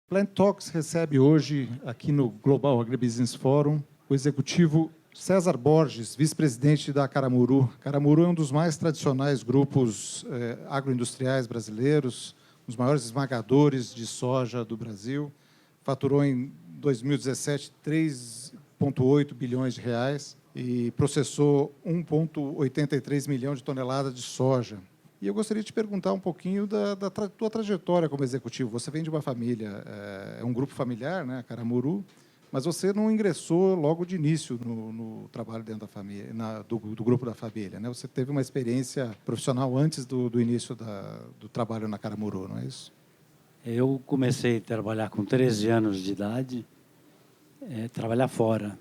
Plant Talks recebe hoje, aqui no Global Agribusiness Forum, o executivo César Borges, vice-presidente da Caramuru. Caramuru é um dos mais tradicionais grupos agroindustriais brasileiros, um dos maiores esmagadores de soja do Brasil. Faturou em 2017 3,8 bilhões de reais e processou 1,83 milhão de toneladas de soja. E eu gostaria de te perguntar um pouquinho da tua trajetória como executivo. Você vem de uma família, é um grupo familiar, né, Caramuru, mas você não ingressou logo de início no trabalho dentro da família, do grupo da família, né? Você teve uma experiência profissional antes do início do trabalho na Caramuru, não é isso? Eu comecei a trabalhar com 13 anos de idade, trabalhar fora,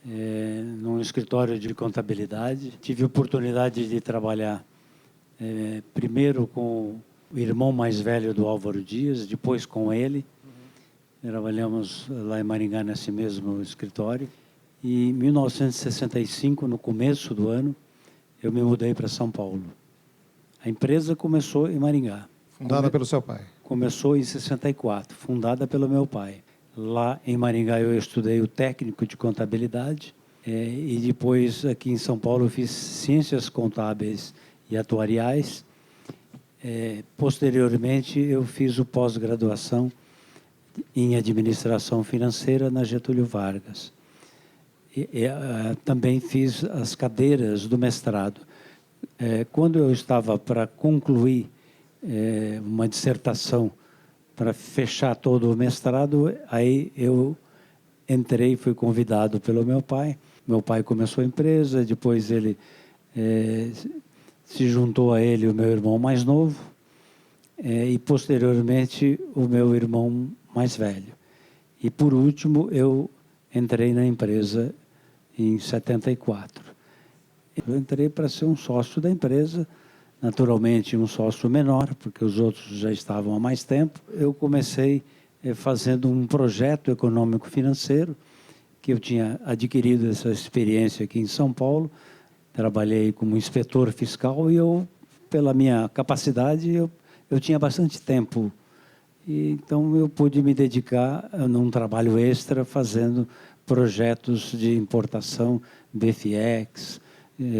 num escritório de contabilidade. Tive a oportunidade de trabalhar primeiro com o irmão mais velho do Álvaro Dias, depois com ele. Trabalhamos lá em Maringá, nesse mesmo escritório. E em 1965, no começo do ano, eu me mudei para São Paulo. A empresa começou em Maringá. Fundada pelo seu pai? Começou em 64, fundada pelo meu pai. Lá em Maringá eu estudei o técnico de contabilidade e depois aqui em São Paulo eu fiz ciências contábeis e atuariais. Posteriormente eu fiz o pós-graduação em administração financeira na Getúlio Vargas. Também fiz as cadeiras do mestrado. Quando eu estava para concluir uma dissertação para fechar todo o mestrado, aí eu entrei, fui convidado pelo meu pai. Meu pai começou a empresa, depois ele se juntou a ele o meu irmão mais novo e posteriormente o meu irmão mais velho. E por último eu entrei na empresa em 74. Eu entrei para ser um sócio da empresa, naturalmente um sócio menor, porque os outros já estavam há mais tempo. Eu comecei fazendo um projeto econômico-financeiro, que eu tinha adquirido essa experiência aqui em São Paulo. Trabalhei como inspetor fiscal e eu, pela minha capacidade, eu tinha bastante tempo. E, então eu pude me dedicar num trabalho extra, fazendo projetos de importação, BFX,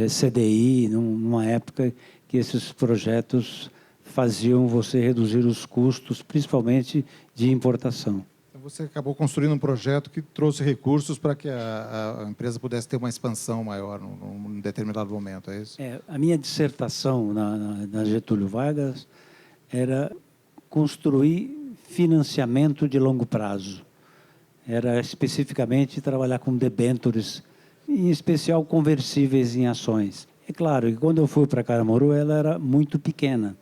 CDI, numa época que esses projetos faziam você reduzir os custos, principalmente de importação. Então você acabou construindo um projeto que trouxe recursos para que a empresa pudesse ter uma expansão maior num determinado momento, é isso? A minha dissertação na Getúlio Vargas era construir financiamento de longo prazo. Era especificamente trabalhar com debêntures, em especial conversíveis em ações. É claro que quando eu fui para Caramuru, ela era muito pequena.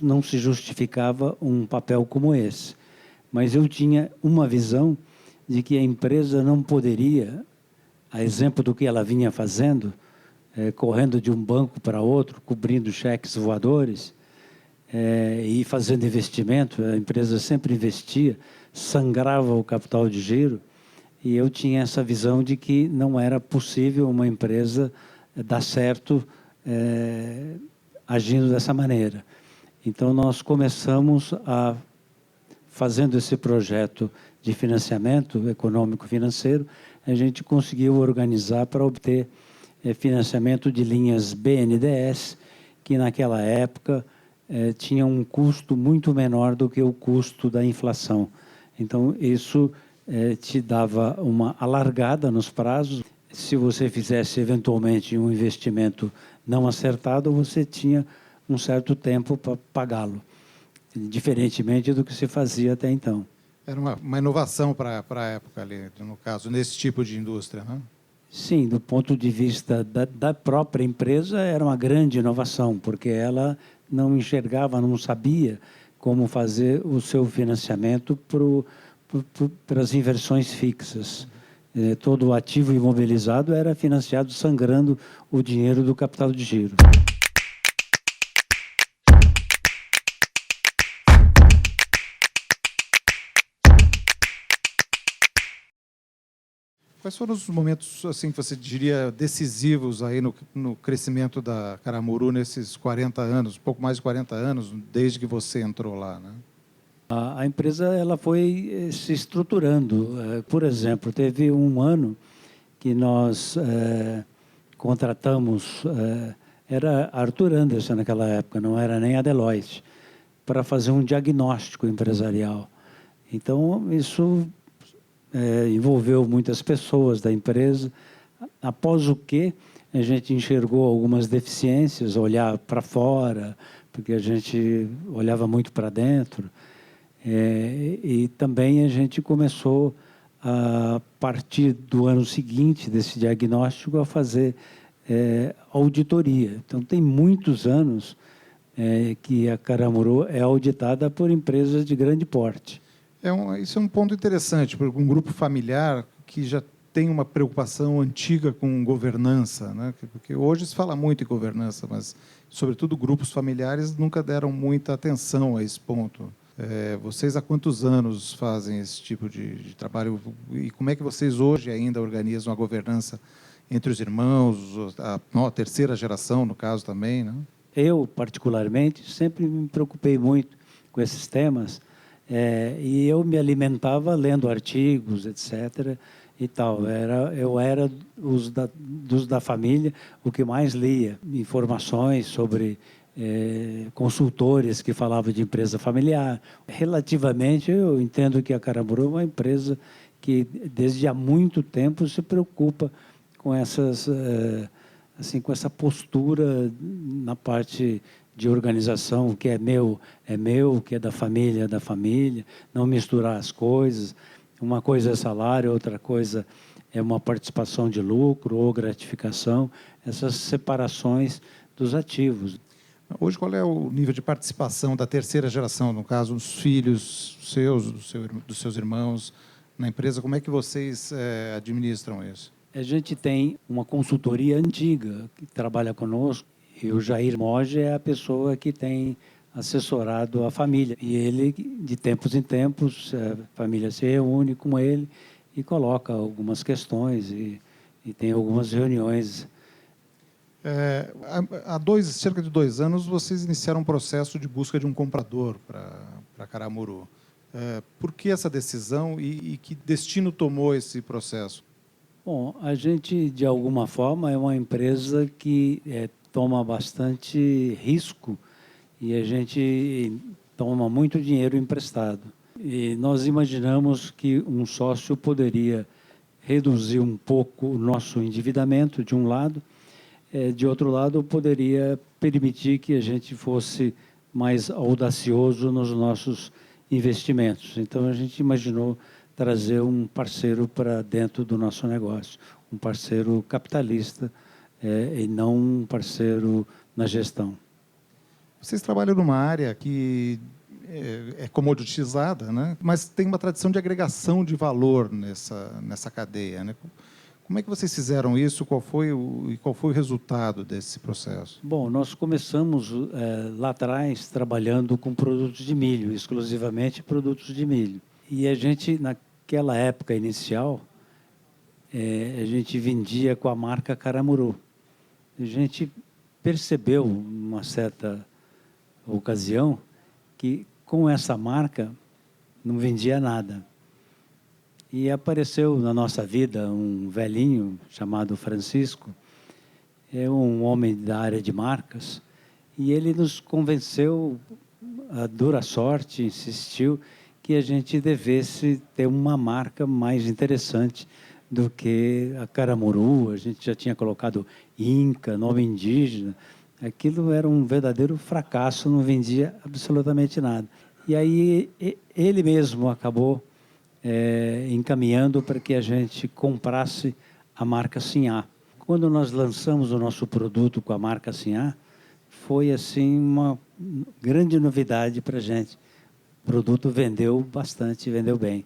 Não se justificava um papel como esse. Mas eu tinha uma visão de que a empresa não poderia, a exemplo do que ela vinha fazendo, correndo de um banco para outro, cobrindo cheques voadores, e fazendo investimento. A empresa sempre investia, sangrava o capital de giro, e eu tinha essa visão de que não era possível uma empresa dar certo agindo dessa maneira. Então, nós começamos fazendo esse projeto de financiamento econômico-financeiro, a gente conseguiu organizar para obter financiamento de linhas BNDES, que naquela época tinha um custo muito menor do que o custo da inflação. Então, isso te dava uma alargada nos prazos. Se você fizesse, eventualmente, um investimento não acertado, você tinha um certo tempo para pagá-lo, diferentemente do que se fazia até então. Era uma inovação para a época, ali, no caso, nesse tipo de indústria, né? Sim, do ponto de vista da própria empresa, era uma grande inovação, porque ela não enxergava, não sabia como fazer o seu financiamento para as inversões fixas. Todo o ativo imobilizado era financiado sangrando o dinheiro do capital de giro. Quais foram os momentos, assim, que você diria decisivos aí no crescimento da Caramuru nesses 40 anos, pouco mais de 40 anos, desde que você entrou lá, né? A empresa ela foi se estruturando. Por exemplo, teve um ano que nós contratamos, era Arthur Andersen naquela época, não era nem a Deloitte, para fazer um diagnóstico empresarial. Então, isso envolveu muitas pessoas da empresa, após o que a gente enxergou algumas deficiências, olhar para fora, porque a gente olhava muito para dentro, e também a gente começou, a partir do ano seguinte desse diagnóstico, a fazer auditoria. Então, tem muitos anos que a Caramuru é auditada por empresas de grande porte. Isso é um ponto interessante, porque um grupo familiar que já tem uma preocupação antiga com governança, né? Porque hoje se fala muito em governança, mas, sobretudo, grupos familiares nunca deram muita atenção a esse ponto. Vocês há quantos anos fazem esse tipo de trabalho? E como é que vocês hoje ainda organizam a governança entre os irmãos, a terceira geração, no caso, também, né? Eu, particularmente, sempre me preocupei muito com esses temas, e eu me alimentava lendo artigos, etc., e tal. Eu era dos da família o que mais lia informações sobre consultores que falavam de empresa familiar. Relativamente, eu entendo que a Caramuru é uma empresa que, desde há muito tempo, se preocupa com essas, com essa postura na parte de organização. O que é meu, o que é da família, não misturar as coisas. Uma coisa é salário, outra coisa é uma participação de lucro ou gratificação, essas separações dos ativos. Hoje, qual é o nível de participação da terceira geração, no caso, os filhos seus, dos seus irmãos, na empresa? Como é que vocês administram isso? A gente tem uma consultoria antiga que trabalha conosco, e o Jair Moge é a pessoa que tem assessorado a família. E ele, de tempos em tempos, a família se reúne com ele e coloca algumas questões e tem algumas reuniões. Há cerca de 2 anos, vocês iniciaram um processo de busca de um comprador para Caramuru. Por que essa decisão e que destino tomou esse processo? Bom, a gente, de alguma forma, é uma empresa que toma bastante risco e a gente toma muito dinheiro emprestado. E nós imaginamos que um sócio poderia reduzir um pouco o nosso endividamento, de um lado, de outro lado, poderia permitir que a gente fosse mais audacioso nos nossos investimentos. Então, a gente imaginou trazer um parceiro para dentro do nosso negócio, um parceiro capitalista e não um parceiro na gestão. Vocês trabalham numa área que é comoditizada, né? Mas tem uma tradição de agregação de valor nessa cadeia, né? Como é que vocês fizeram isso? Qual foi o resultado desse processo? Bom, nós começamos lá atrás trabalhando com produtos de milho, exclusivamente produtos de milho. E a gente, naquela época inicial, a gente vendia com a marca Caramuru. A gente percebeu, numa certa ocasião, que com essa marca não vendia nada. E apareceu na nossa vida um velhinho chamado Francisco, um homem da área de marcas, e ele nos convenceu, a dura sorte, insistiu, que a gente devesse ter uma marca mais interessante do que a Caramuru. A gente já tinha colocado Inca, nome indígena. Aquilo era um verdadeiro fracasso, não vendia absolutamente nada. E aí ele mesmo acabou encaminhando para que a gente comprasse a marca Sinhá. Quando nós lançamos o nosso produto com a marca Sinhá, foi assim uma grande novidade para a gente. O produto vendeu bastante, vendeu bem.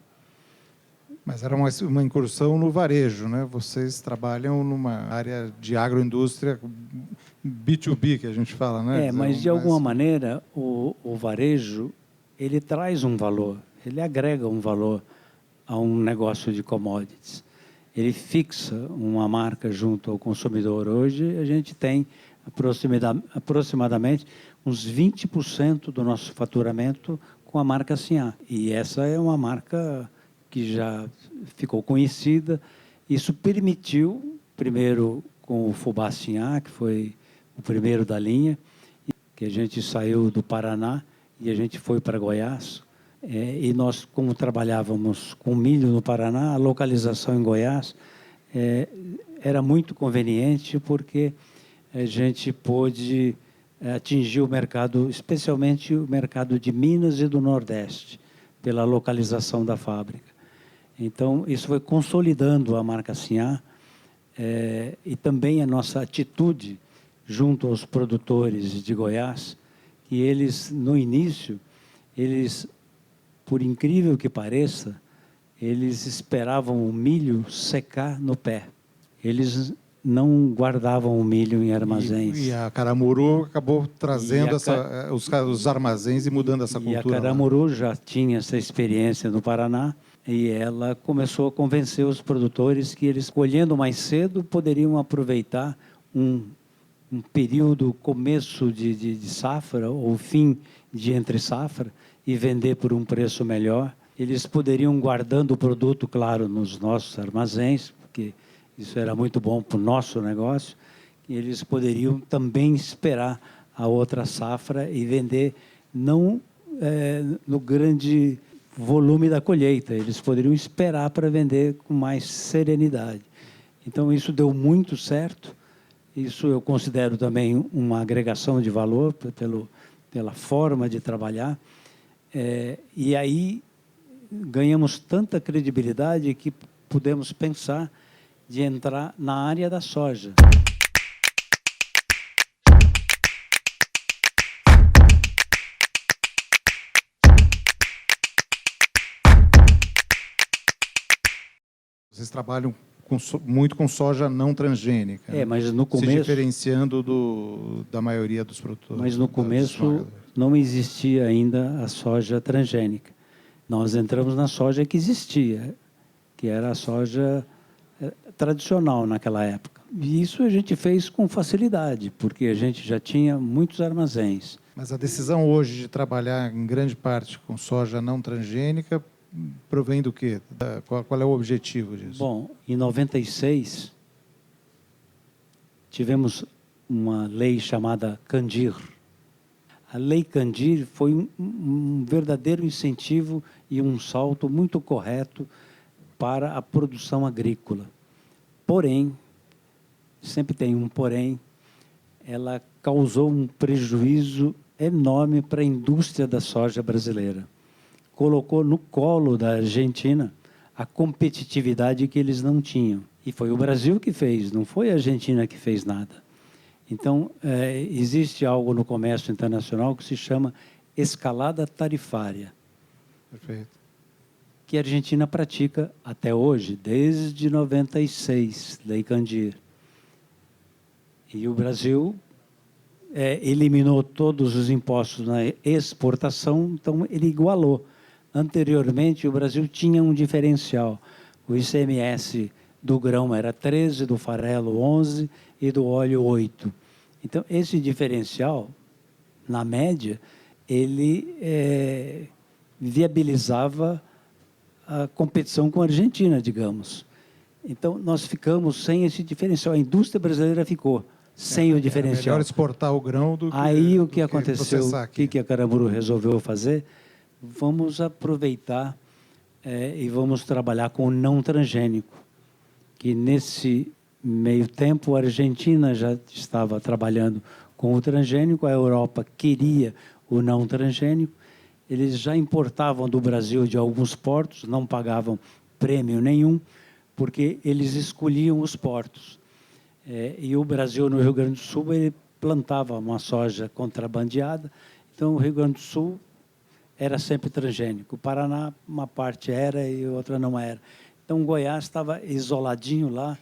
Mas era uma incursão no varejo, né? Vocês trabalham numa área de agroindústria B2B, que a gente fala, né? Mas de alguma maneira o varejo ele traz um valor, ele agrega um valor a um negócio de commodities. Ele fixa uma marca junto ao consumidor. Hoje a gente tem aproximadamente uns 20% do nosso faturamento com a marca Sinhá. E essa é uma marca que já ficou conhecida. Isso permitiu, primeiro com o fubá Sinhá, que foi o primeiro da linha, que a gente saiu do Paraná e a gente foi para Goiás. E nós, como trabalhávamos com milho no Paraná, a localização em Goiás era muito conveniente, porque a gente pôde atingir o mercado, especialmente o mercado de Minas e do Nordeste, pela localização da fábrica. Então, isso foi consolidando a marca Sinhá, e também a nossa atitude junto aos produtores de Goiás, que eles, no início, por incrível que pareça, eles esperavam o milho secar no pé. Eles não guardavam o milho em armazéns. E a Caramuru acabou trazendo os armazéns e mudando essa cultura. E a Caramuru já tinha essa experiência no Paraná, e ela começou a convencer os produtores que eles, colhendo mais cedo, poderiam aproveitar um período, começo de safra ou fim de entre safra, e vender por um preço melhor. Eles poderiam, guardando o produto, claro, nos nossos armazéns, porque isso era muito bom para o nosso negócio, e eles poderiam também esperar a outra safra e vender não no grande volume da colheita. Eles poderiam esperar para vender com mais serenidade. Então, isso deu muito certo. Isso eu considero também uma agregação de valor pela forma de trabalhar. E aí ganhamos tanta credibilidade que pudemos pensar de entrar na área da soja. Vocês trabalham muito com soja não transgênica. Mas no começo, se diferenciando da maioria dos produtores. Mas no começo não existia ainda a soja transgênica. Nós entramos na soja que existia, que era a soja tradicional naquela época. E isso a gente fez com facilidade, porque a gente já tinha muitos armazéns. Mas a decisão hoje de trabalhar em grande parte com soja não transgênica provém do quê? Qual é o objetivo disso? Bom, em 96, tivemos uma lei chamada Candir. A Lei Candir foi um verdadeiro incentivo e um salto muito correto para a produção agrícola. Porém, sempre tem um porém, ela causou um prejuízo enorme para a indústria da soja brasileira. Colocou no colo da Argentina a competitividade que eles não tinham. E foi o Brasil que fez, não foi a Argentina que fez nada. Então, existe algo no comércio internacional que se chama escalada tarifária. Perfeito. Que a Argentina pratica até hoje, desde 96, Lei Candir. E o Brasil eliminou todos os impostos na exportação, então ele igualou. Anteriormente, o Brasil tinha um diferencial. O ICMS do grão era 13%, do farelo 11% e do óleo 8%. Então, esse diferencial, na média, ele viabilizava a competição com a Argentina, digamos. Então, nós ficamos sem esse diferencial. A indústria brasileira ficou sem o diferencial. É melhor exportar o grão do que Aí, o que aconteceu, o que a Caramuru resolveu fazer? Vamos aproveitar e vamos trabalhar com o não transgênico, que nesse meio tempo a Argentina já estava trabalhando com o transgênico, a Europa queria o não transgênico, eles já importavam do Brasil de alguns portos, não pagavam prêmio nenhum, porque eles escolhiam os portos. E o Brasil, no Rio Grande do Sul, ele plantava uma soja contrabandeada, então o Rio Grande do Sul era sempre transgênico. O Paraná, uma parte era e outra não era. Então, o Goiás estava isoladinho lá,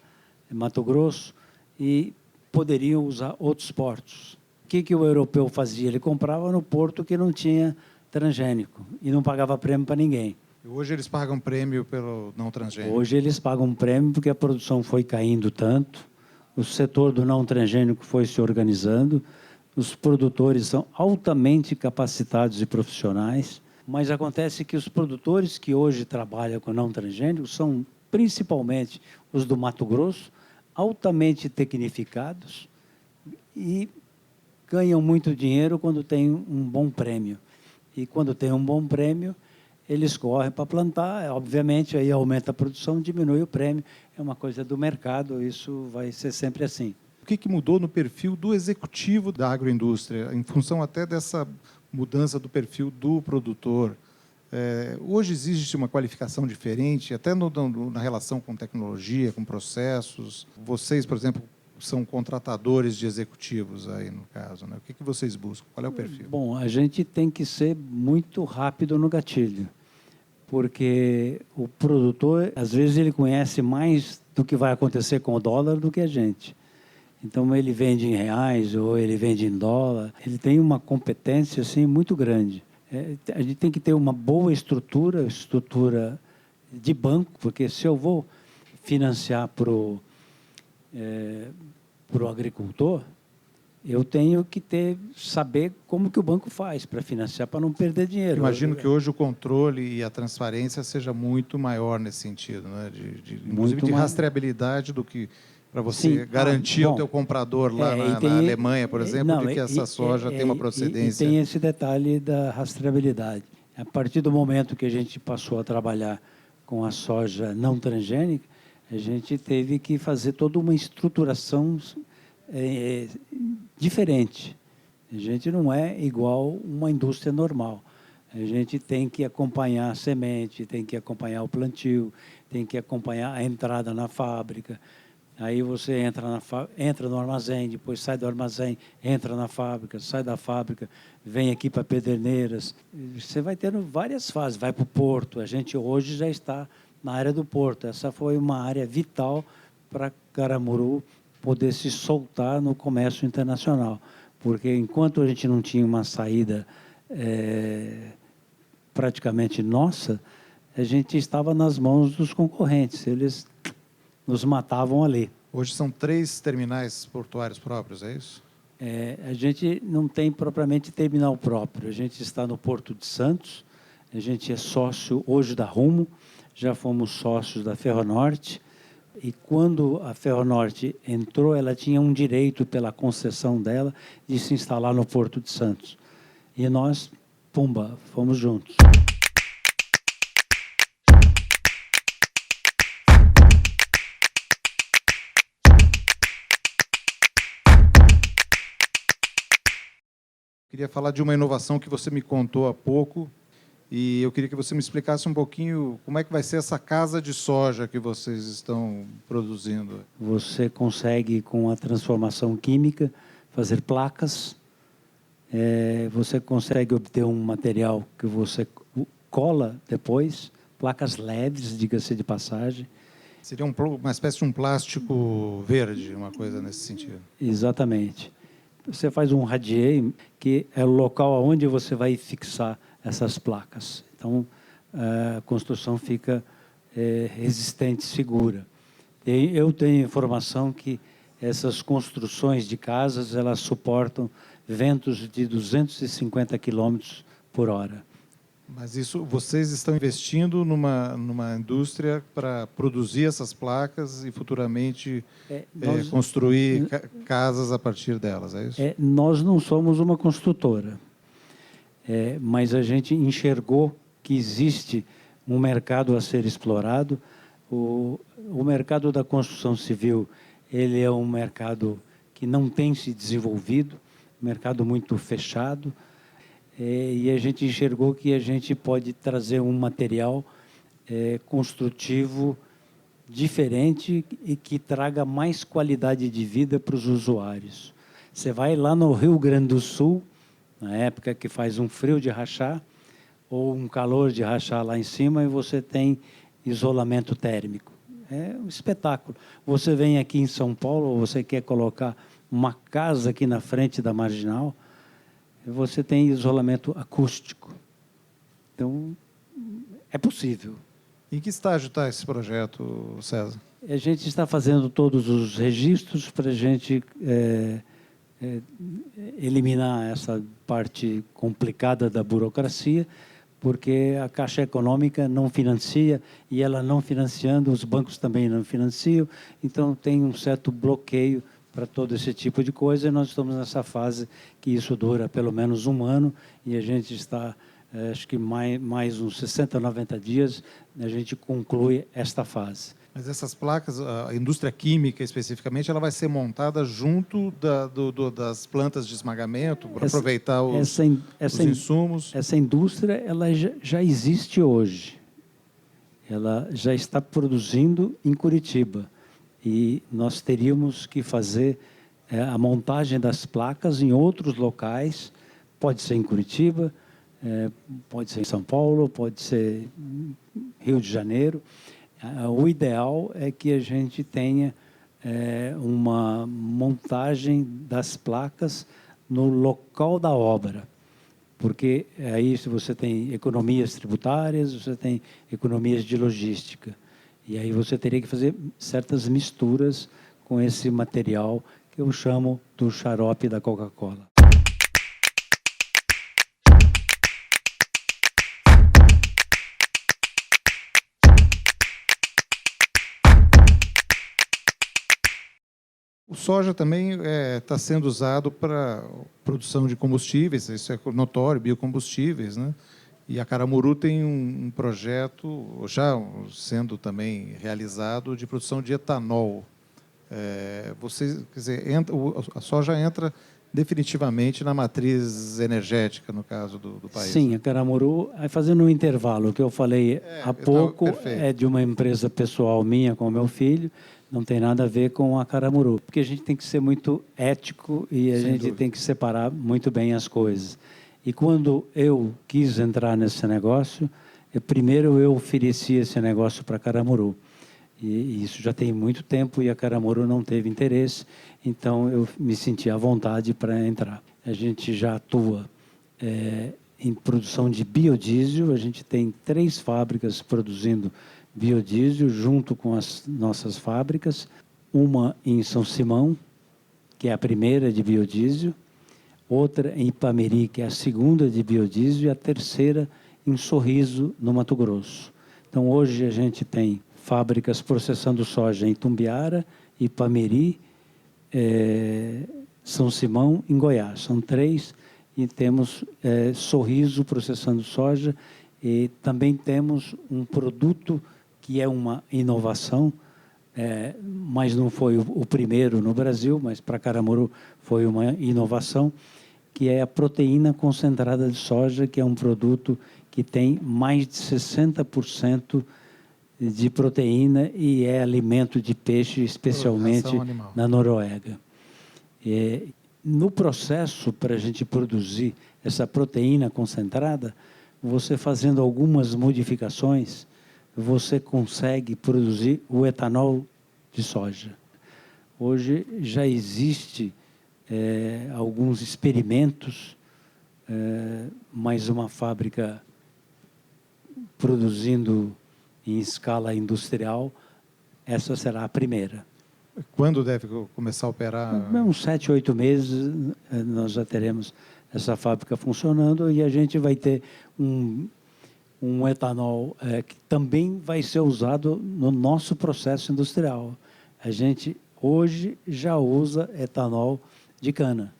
em Mato Grosso, e poderiam usar outros portos. O que o europeu fazia? Ele comprava no porto que não tinha transgênico e não pagava prêmio para ninguém. Hoje eles pagam prêmio pelo não transgênico? Hoje eles pagam prêmio porque a produção foi caindo tanto, o setor do não transgênico foi se organizando, os produtores são altamente capacitados e profissionais. Mas acontece que os produtores que hoje trabalham com não transgênicos são principalmente os do Mato Grosso, altamente tecnificados e ganham muito dinheiro quando tem um bom prêmio. E quando tem um bom prêmio, eles correm para plantar, obviamente, aí aumenta a produção, diminui o prêmio, é uma coisa do mercado, isso vai ser sempre assim. O que mudou no perfil do executivo da agroindústria, em função até dessa mudança do perfil do produtor? Hoje existe uma qualificação diferente, até na relação com tecnologia, com processos. Vocês, por exemplo, são contratadores de executivos aí, no caso, né? O que vocês buscam? Qual é o perfil? Bom, a gente tem que ser muito rápido no gatilho, porque o produtor, às vezes, ele conhece mais do que vai acontecer com o dólar do que a gente. Então, ele vende em reais ou ele vende em dólar. Ele tem uma competência assim, muito grande. A gente tem que ter uma boa estrutura de banco, porque se eu vou financiar para o agricultor, eu tenho que saber como que o banco faz para financiar, para não perder dinheiro. Imagino que hoje o controle e a transparência seja muito maior nesse sentido, né? Inclusive de rastreabilidade do que para você Sim. garantir o teu comprador lá na Alemanha, por exemplo, de que essa soja tem uma procedência. E tem esse detalhe da rastreabilidade. A partir do momento que a gente passou a trabalhar com a soja não transgênica, a gente teve que fazer toda uma estruturação diferente. A gente não é igual uma indústria normal. A gente tem que acompanhar a semente, tem que acompanhar o plantio, tem que acompanhar a entrada na fábrica. Aí você entra no armazém, depois sai do armazém, entra na fábrica, sai da fábrica, vem aqui para Pederneiras. Você vai tendo várias fases, vai para o porto. A gente hoje já está na área do porto. Essa foi uma área vital para Caramuru poder se soltar no comércio internacional. Porque enquanto a gente não tinha uma saída praticamente nossa, a gente estava nas mãos dos concorrentes. Eles nos matavam ali. Hoje são 3 terminais portuários próprios, é isso? A gente não tem propriamente terminal próprio. A gente está no Porto de Santos, a gente é sócio hoje da Rumo, já fomos sócios da Ferronorte, e quando a Ferronorte entrou, ela tinha um direito, pela concessão dela, de se instalar no Porto de Santos. E nós, pumba, fomos juntos. Queria falar de uma inovação que você me contou há pouco, e eu queria que você me explicasse um pouquinho como é que vai ser essa casa de soja que vocês estão produzindo. Você consegue, com a transformação química, fazer placas. Você consegue obter um material que você cola depois, placas leves, diga-se de passagem. Seria uma espécie de um plástico verde, uma coisa nesse sentido. Exatamente. Você faz um radier, que é o local onde você vai fixar essas placas. Então, a construção fica resistente, segura. E eu tenho informação que essas construções de casas, elas suportam ventos de 250 km por hora. Mas isso, vocês estão investindo numa indústria para produzir essas placas e futuramente construir casas a partir delas, é isso? Nós não somos uma construtora, mas a gente enxergou que existe um mercado a ser explorado. O mercado da construção civil, ele é um mercado que não tem se desenvolvido, mercado muito fechado, e a gente enxergou que a gente pode trazer um material construtivo diferente e que traga mais qualidade de vida para os usuários. Você vai lá no Rio Grande do Sul, na época que faz um frio de rachar, ou um calor de rachar lá em cima, e você tem isolamento térmico. É um espetáculo. Você vem aqui em São Paulo, ou você quer colocar uma casa aqui na frente da Marginal, você tem isolamento acústico. Então, é possível. Em que estágio está esse projeto, César? A gente está fazendo todos os registros para a gente eliminar essa parte complicada da burocracia, porque a Caixa Econômica não financia, e ela não financiando, os bancos também não financiam, então tem um certo bloqueio para todo esse tipo de coisa, e nós estamos nessa fase que isso dura pelo menos um ano, e a gente está, acho que mais uns 60, 90 dias, a gente conclui esta fase. Mas essas placas, a indústria química especificamente, ela vai ser montada junto das plantas de esmagamento para aproveitar os insumos? Essa indústria ela já existe hoje. Ela já está produzindo em Curitiba. E nós teríamos que fazer a montagem das placas em outros locais. Pode ser em Curitiba, pode ser em São Paulo, pode ser Rio de Janeiro. O ideal é que a gente tenha uma montagem das placas no local da obra, porque aí se você tem economias tributárias, você tem economias de logística, e aí você teria que fazer certas misturas com esse material que eu chamo do xarope da Coca-Cola. O soja também está sendo usado para produção de combustíveis, isso é notório, biocombustíveis, né? E a Caramuru tem um projeto, já sendo também realizado, de produção de etanol. Quer dizer, a soja entra definitivamente na matriz energética, no caso do país. Sim, a Caramuru, fazendo um intervalo, o que eu falei há pouco, é de uma empresa pessoal minha com o meu filho, não tem nada a ver com a Caramuru, porque a gente tem que ser muito ético e a gente tem que separar muito bem as coisas. E quando eu quis entrar nesse negócio, primeiro eu ofereci esse negócio para a Caramuru. E isso já tem muito tempo e a Caramuru não teve interesse, então eu me senti à vontade para entrar. A gente já atua em produção de biodiesel, a gente tem 3 fábricas produzindo biodiesel junto com as nossas fábricas, uma em São Simão, que é a primeira de biodiesel, outra em Ipameri, que é a segunda de biodiesel, e a terceira em Sorriso, no Mato Grosso. Então, hoje a gente tem fábricas processando soja em Tumbiara, Ipameri, São Simão, em Goiás. São 3, e temos Sorriso processando soja, e também temos um produto que é uma inovação, mas não foi o primeiro no Brasil, mas para Caramuru foi uma inovação, que é a proteína concentrada de soja, que é um produto que tem mais de 60% de proteína e é alimento de peixe, especialmente na Noruega. No processo, para a gente produzir essa proteína concentrada, você fazendo algumas modificações, você consegue produzir o etanol de soja. Hoje já existe alguns experimentos, mais uma fábrica produzindo em escala industrial, essa será a primeira. Quando deve começar a operar? Uns 7, 8 meses nós já teremos essa fábrica funcionando e a gente vai ter um etanol que também vai ser usado no nosso processo industrial. A gente hoje já usa etanol de cana.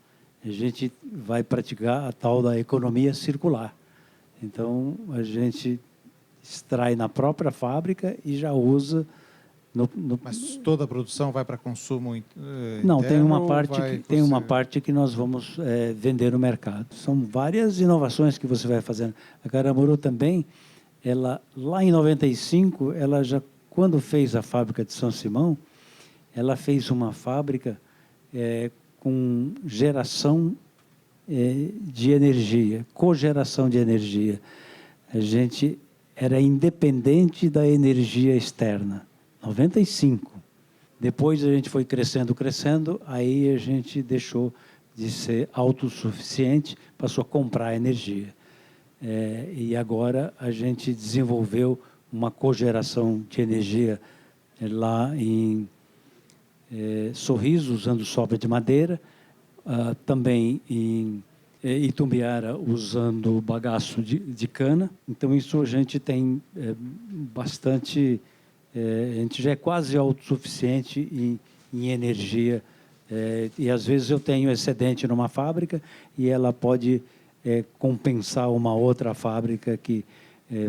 A gente vai praticar a tal da economia circular. Então, a gente extrai na própria fábrica e já usa Mas toda a produção vai para consumo Não, interno, tem uma parte que nós vamos vender no mercado. São várias inovações que você vai fazendo. A Caramuru também, ela lá em 95, ela já quando fez a fábrica de São Simão, ela fez uma fábrica com geração de energia, cogeração de energia. A gente era independente da energia externa. 95. Depois a gente foi crescendo, aí a gente deixou de ser autossuficiente, passou a comprar energia. E agora a gente desenvolveu uma cogeração de energia lá em Sorriso, usando sobra de madeira, também em Itumbiara usando bagaço de cana. Então, isso a gente tem bastante... a gente já é quase autossuficiente em energia. E, às vezes, eu tenho excedente numa fábrica e ela pode compensar uma outra fábrica que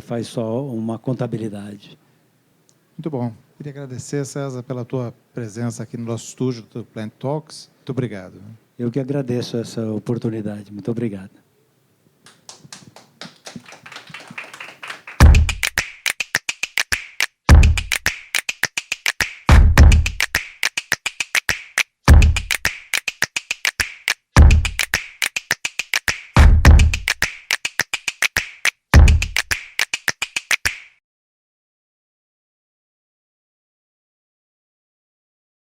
faz só uma contabilidade. Muito bom. Queria agradecer, César, pela tua presença aqui no nosso estúdio do Plant Talks. Muito obrigado. Eu que agradeço essa oportunidade. Muito obrigado.